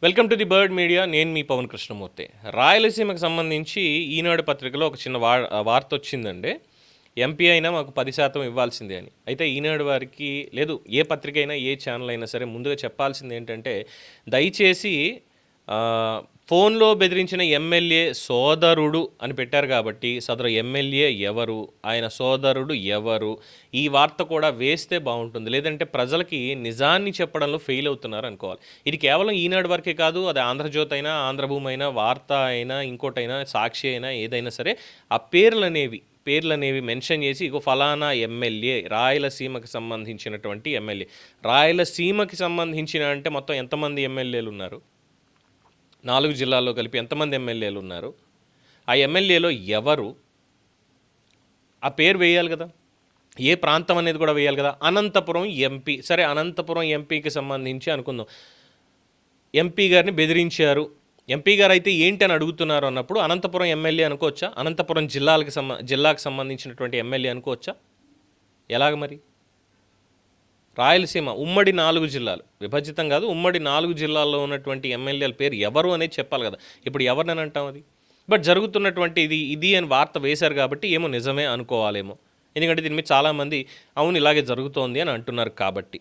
Welcome to the bird media. నేను మీ పవన్ కృష్ణమూర్తి. రాయలసీమకు సంబంధించి ఈనాడు పత్రికలో ఒక చిన్న వార్త వచ్చిందండి. ఎంపీ అయినా మాకు 10% ఇవ్వాల్సిందే అని. అయితే ఈనాడు వారికి లేదు, ఏ పత్రిక అయినా ఏ ఛానల్ అయినా సరే ముందుగా చెప్పాల్సింది ఏంటంటే, దయచేసి ఫోన్లో బెదిరించిన ఎమ్మెల్యే సోదరుడు అని పెట్టారు కాబట్టి సదరు ఎమ్మెల్యే ఎవరు, ఆయన సోదరుడు ఎవరు, ఈ వార్త కూడా వేస్తే బాగుంటుంది. లేదంటే ప్రజలకి నిజాన్ని చెప్పడంలో ఫెయిల్ అవుతున్నారు అనుకోవాలి. ఇది కేవలం ఈనాడు వరకే కాదు, అది ఆంధ్రజ్యోతి అయినా, ఆంధ్రభూమి అయినా, వార్త అయినా, ఇంకోటైనా, సాక్షి అయినా, ఏదైనా సరే ఆ పేర్లనేవి మెన్షన్ చేసి ఇగో ఫలానా ఎమ్మెల్యే, రాయలసీమకి సంబంధించినటువంటి ఎమ్మెల్యే. రాయలసీమకి సంబంధించిన అంటే మొత్తం ఎంతమంది ఎమ్మెల్యేలు ఉన్నారు? 4 జిల్లాల్లో కలిపి ఎంతమంది ఎమ్మెల్యేలు ఉన్నారు? ఆ ఎమ్మెల్యేలో ఎవరు? ఆ పేరు వేయాలి కదా, ఏ ప్రాంతం అనేది కూడా వేయాలి కదా. అనంతపురం ఎంపీ, సరే అనంతపురం ఎంపీకి సంబంధించి అనుకుందాం, ఎంపీ గారిని బెదిరించారు, ఎంపీ గారు అయితే ఏంటి అని అడుగుతున్నారు అన్నప్పుడు అనంతపురం ఎమ్మెల్యే అనుకోవచ్చా? అనంతపురం జిల్లాకు సంబంధించినటువంటి ఎమ్మెల్యే అనుకోవచ్చా? ఎలాగ మరి? రాయలసీమ ఉమ్మడి 4 జిల్లాలు, విభజితం కాదు, ఉమ్మడి 4 జిల్లాల్లో ఉన్నటువంటి ఎమ్మెల్యేల పేరు ఎవరు అనేది చెప్పాలి కదా. ఇప్పుడు ఎవరిని అంటాం అది? బట్ జరుగుతున్నటువంటి ఇది అని వార్త వేశారు కాబట్టి ఏమో నిజమే అనుకోవాలేమో, ఎందుకంటే దీని మీద చాలామంది అవును ఇలాగే జరుగుతోంది అని అంటున్నారు కాబట్టి.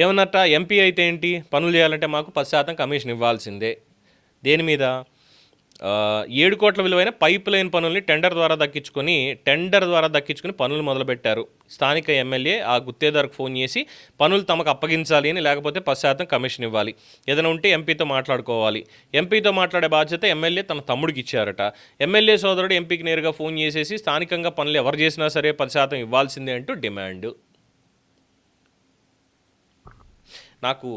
ఏమన్నట్ట, ఎంపీ అయితే ఏంటి, పనులు చేయాలంటే మాకు 10% కమిషన్ ఇవ్వాల్సిందే. దేని మీద? 7 కోట్ల విలువైన పైప్ లైన్ పనుల్ని టెండర్ ద్వారా దక్కించుకుని పనులు మొదలుపెట్టారు. స్థానిక ఎమ్మెల్యే ఆ గుత్తేదారుకు ఫోన్ చేసి పనులు తమకు అప్పగించాలి అని, లేకపోతే 10% కమిషన్ ఇవ్వాలి, ఏదైనా ఉంటే ఎంపీతో మాట్లాడుకోవాలి. ఎంపీతో మాట్లాడే బాధ్యత ఎమ్మెల్యే తన తమ్ముడికి ఇచ్చారట. ఎమ్మెల్యే సోదరుడు ఎంపీకి నేరుగా ఫోన్ చేసేసి స్థానికంగా పనులు ఎవరు చేసినా సరే 10% ఇవ్వాల్సిందే అంటూ డిమాండ్. నాకు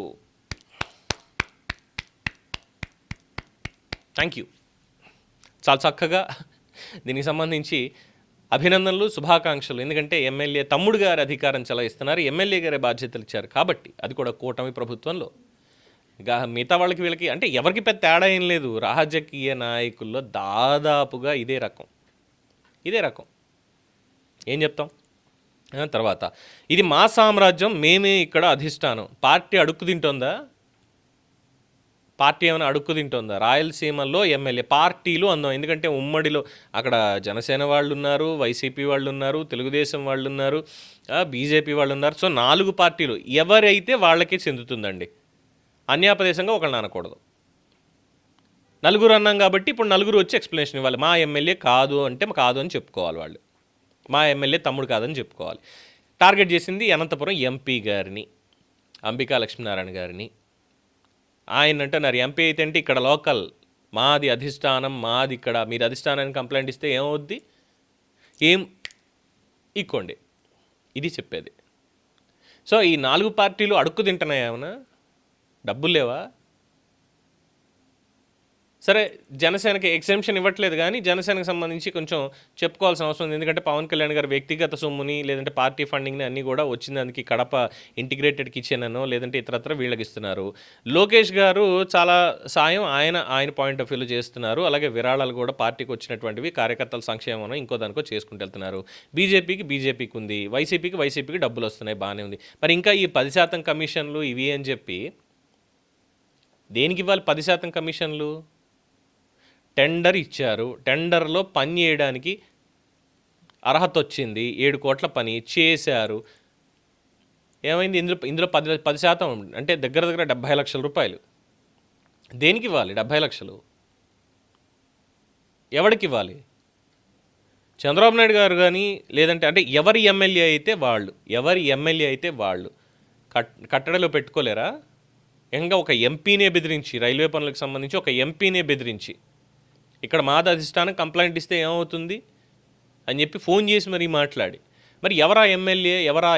థ్యాంక్ యూ, చాలా చక్కగా దీనికి సంబంధించి అభినందనలు, శుభాకాంక్షలు. ఎందుకంటే ఎమ్మెల్యే తమ్ముడు గారు అధికారం చలాయిస్తున్నారు, ఎమ్మెల్యే గారి బాధ్యతలు ఇచ్చారు కాబట్టి, అది కూడా కూటమి ప్రభుత్వంలో. ఇక మిగతా వాళ్ళకి వీళ్ళకి అంటే ఎవరికి పెద్ద తేడా ఏం లేదు. రాజకీయ నాయకుల్లో దాదాపుగా ఇదే రకం. ఏం చెప్తాం? తర్వాత ఇది మా సామ్రాజ్యం, మేమే ఇక్కడ అధిష్టానం. పార్టీ ఏమైనా అడుక్కు తింటుందా? రాయలసీమలో ఎమ్మెల్యే పార్టీలు అందాం, ఎందుకంటే ఉమ్మడిలో అక్కడ జనసేన వాళ్ళు ఉన్నారు, వైసీపీ వాళ్ళు ఉన్నారు, తెలుగుదేశం వాళ్ళు ఉన్నారు, బీజేపీ వాళ్ళు ఉన్నారు. సో 4 పార్టీలు ఎవరైతే వాళ్ళకే చెందుతుందండి. అన్యాపదేశంగా ఒకళ్ళని అనకూడదు. 4 అన్నాం కాబట్టి ఇప్పుడు 4 వచ్చి ఎక్స్ప్లెనేషన్ ఇవ్వాలి. మా ఎమ్మెల్యే కాదు అంటే కాదు అని చెప్పుకోవాలి వాళ్ళు, మా ఎమ్మెల్యే తమ్ముడు కాదని చెప్పుకోవాలి. టార్గెట్ చేసింది అనంతపురం ఎంపీ గారిని, అంబికా లక్ష్మీనారాయణ గారిని. ఆయన అంటున్నారు ఎంపీ అయితే అంటే ఇక్కడ లోకల్, మాది అధిష్టానం, మాది ఇక్కడ. మీరు అధిష్టానానికి కంప్లైంట్ ఇస్తే ఏమవుద్ది? ఏం ఇక్కోండి, ఇది చెప్పేది. సో ఈ 4 పార్టీలు అడుక్కు తింటున్నాయా? ఏమన్నా డబ్బులు లేవా? సరే జనసేనకి ఎగ్జెంప్షన్ ఇవ్వట్లేదు, కానీ జనసేనకు సంబంధించి కొంచెం చెప్పుకోవాల్సిన అవసరం ఉంది. ఎందుకంటే పవన్ కళ్యాణ్ గారు వ్యక్తిగత సొమ్ముని, లేదంటే పార్టీ ఫండింగ్ని అన్నీ కూడా వచ్చిందానికి కడప ఇంటిగ్రేటెడ్ కిచెన్ అనో లేదంటే ఇతరత్ర వీళ్ళకి ఇస్తున్నారు. లోకేష్ గారు చాలా సాయం ఆయన పాయింట్ ఆఫ్ వ్యూలో చేస్తున్నారు. అలాగే విరాళాలు కూడా పార్టీకి వచ్చినటువంటివి కార్యకర్తల సంక్షేమం ఇంకో దానికో చేసుకుంటూ వెళ్తున్నారు. బీజేపీకి ఉంది, వైసీపీకి డబ్బులు వస్తున్నాయి, బాగానే ఉంది. మరి ఇంకా ఈ 10% కమిషన్లు ఇవి అని చెప్పి దేనికి ఇవ్వాలి? 10% కమిషన్లు టెండర్ ఇచ్చారు, టెండర్లో పని చేయడానికి అర్హత వచ్చింది, 7 కోట్ల పని చేశారు. ఏమైంది? ఇందులో 10% అంటే దగ్గర 70 లక్షల రూపాయలు. దేనికి ఇవ్వాలి 70 లక్షలు? ఎవరికి ఇవ్వాలి? చంద్రబాబు నాయుడు గారు కానీ, లేదంటే అంటే ఎవరి ఎమ్మెల్యే అయితే వాళ్ళు కట్టడలో పెట్టుకోలేరా? ఇంకా ఒక ఎంపీనే బెదిరించి, రైల్వే పనులకు సంబంధించి ఒక ఎంపీనే బెదిరించి, ఇక్కడ మాది అధిష్టానం కంప్లైంట్ ఇస్తే ఏమవుతుంది అని చెప్పి ఫోన్ చేసి మరీ మాట్లాడి, మరి ఎవరా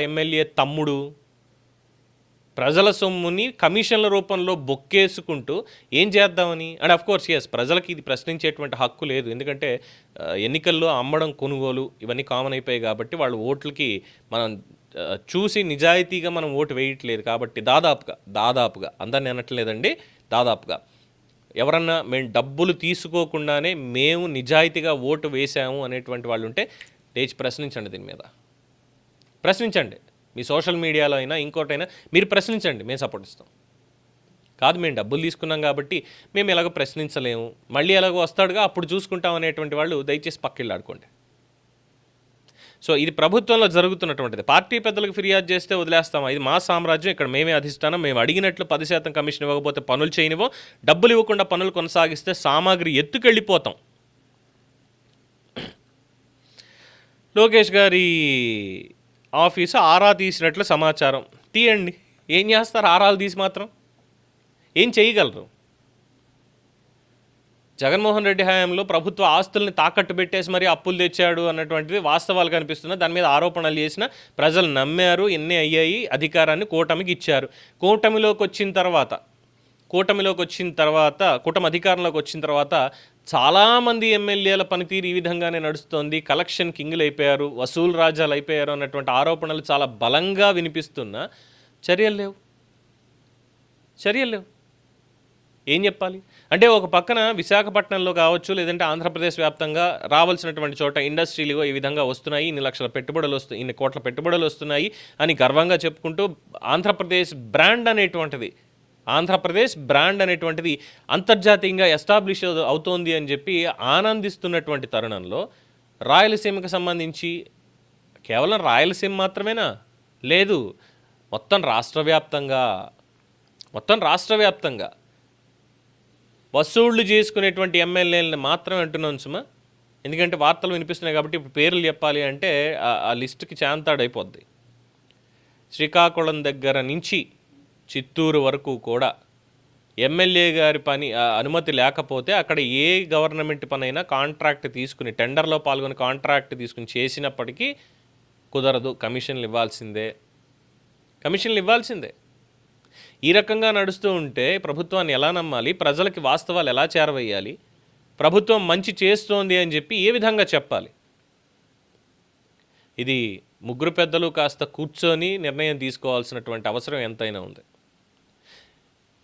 ఎమ్మెల్యే తమ్ముడు? ప్రజల సొమ్ముని కమిషన్ల రూపంలో బొక్కేసుకుంటూ ఏం చేద్దామని. అండ్ అఫ్కోర్స్ ప్రజలకి ఇది ప్రశ్నించేటువంటి హక్కు లేదు, ఎందుకంటే ఎన్నికల్లో అమ్మడం, కొనుగోలు ఇవన్నీ కామన్ అయిపోయాయి కాబట్టి వాళ్ళ ఓట్లకి మనం చూసి నిజాయితీగా మనం ఓటు వేయట్లేదు కాబట్టి దాదాపుగా అందరిని అనట్లేదండి, దాదాపుగా ఎవరన్నా మేము డబ్బులు తీసుకోకుండానే మేము నిజాయితీగా ఓటు వేసాము అనేటువంటి వాళ్ళు ఉంటే లేచి ప్రశ్నించండి, దీని మీద ప్రశ్నించండి. మీ సోషల్ మీడియాలో అయినా ఇంకోటైనా మీరు ప్రశ్నించండి, మేము సపోర్ట్ ఇస్తాం. కాదు మేము డబ్బులు తీసుకున్నాం కాబట్టి మేము ఎలాగో ప్రశ్నించలేము, మళ్ళీ ఎలాగో వస్తాడుగా అప్పుడు చూసుకుంటాం అనేటువంటి వాళ్ళు దయచేసి పక్కిళ్ళు ఆడుకోండి. సో ఇది ప్రభుత్వంలో జరుగుతున్నటువంటిది. పార్టీ పెద్దలకు ఫిర్యాదు చేస్తే వదిలేస్తాం, ఇది మా సామ్రాజ్యం, ఇక్కడ మేమే అధిష్టానం, మేము అడిగినట్లు 10% కమిషన్ ఇవ్వకపోతే పనులు చేయనివో, డబ్బులు ఇవ్వకుండా పనులు కొనసాగిస్తే సామాగ్రి ఎత్తుకెళ్ళిపోతాం. లోకేష్ గారి ఆఫీసు ఆరా తీసినట్లు సమాచారం. తీయండి, ఏం చేస్తారు? ఆరాలు తీసి మాత్రం ఏం చేయగలరు? జగన్మోహన్ రెడ్డి హయాంలో ప్రభుత్వ ఆస్తుల్ని తాకట్టు పెట్టేసి మరీ అప్పులు తెచ్చాడు అన్నటువంటిది వాస్తవాలు కనిపిస్తున్నాయి. దాని మీద ఆరోపణలు చేసిన ప్రజలు నమ్మారు, ఎన్ని అయ్యాయి, అధికారాన్ని కూటమికి ఇచ్చారు. కూటమి అధికారంలోకి వచ్చిన తర్వాత చాలామంది ఎమ్మెల్యేల పనితీరు ఈ విధంగానే నడుస్తోంది, కలెక్షన్ కింగులు అయిపోయారు, వసూలు రాజాలు అయిపోయారు అన్నటువంటి ఆరోపణలు చాలా బలంగా వినిపిస్తున్నా చర్యలు లేవు. ఏం చెప్పాలి అంటే, ఒక పక్కన విశాఖపట్నంలో కావచ్చు, లేదంటే ఆంధ్రప్రదేశ్ వ్యాప్తంగా రావాల్సినటువంటి చోట ఇండస్ట్రీలు ఈ విధంగా వస్తున్నాయి, ఇన్ని లక్షల పెట్టుబడులు వస్తున్నాయి, ఇన్ని కోట్ల పెట్టుబడులు వస్తున్నాయి అని గర్వంగా చెప్పుకుంటూ ఆంధ్రప్రదేశ్ బ్రాండ్ అనేటువంటిది అంతర్జాతీయంగా ఎస్టాబ్లిష్ అవుతోంది అని చెప్పి ఆనందిస్తున్నటువంటి తరుణంలో రాయలసీమకు సంబంధించి కేవలం రాయలసీమ మాత్రమేనా? లేదు, మొత్తం రాష్ట్ర వ్యాప్తంగా వసూళ్లు చేసుకునేటువంటి ఎమ్మెల్యేలను మాత్రమే అంటున్నాం సుమా. ఎందుకంటే వార్తలు వినిపిస్తున్నాయి కాబట్టి ఇప్పుడు పేర్లు చెప్పాలి అంటే ఆ లిస్టుకి చాంతాడైపోద్ది. శ్రీకాకుళం దగ్గర నుంచి చిత్తూరు వరకు కూడా ఎమ్మెల్యే గారి అనుమతి లేకపోతే అక్కడ ఏ గవర్నమెంట్ పనైనా కాంట్రాక్ట్ తీసుకుని, టెండర్లో పాల్గొని కాంట్రాక్ట్ తీసుకుని చేసినప్పటికీ కుదరదు, కమిషన్లు ఇవ్వాల్సిందే. ఈ రకంగా నడుస్తూ ఉంటే ప్రభుత్వాన్ని ఎలా నమ్మాలి? ప్రజలకి వాస్తవాలు ఎలా చేరవేయాలి? ప్రభుత్వం మంచి చేస్తోంది అని చెప్పి ఏ విధంగా చెప్పాలి? ఇది ముగ్గురు పెద్దలు కాస్త కూర్చొని నిర్ణయం తీసుకోవాల్సినటువంటి అవసరం ఎంతైనా ఉంది.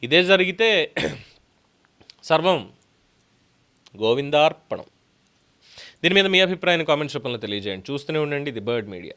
ఇదే జరిగితే సర్వం గోవిందార్పణం. దీని మీద మీ అభిప్రాయాన్ని కామెంట్స్ రూపంలో తెలియజేయండి. చూస్తూనే ఉండండి ది బర్డ్ మీడియా.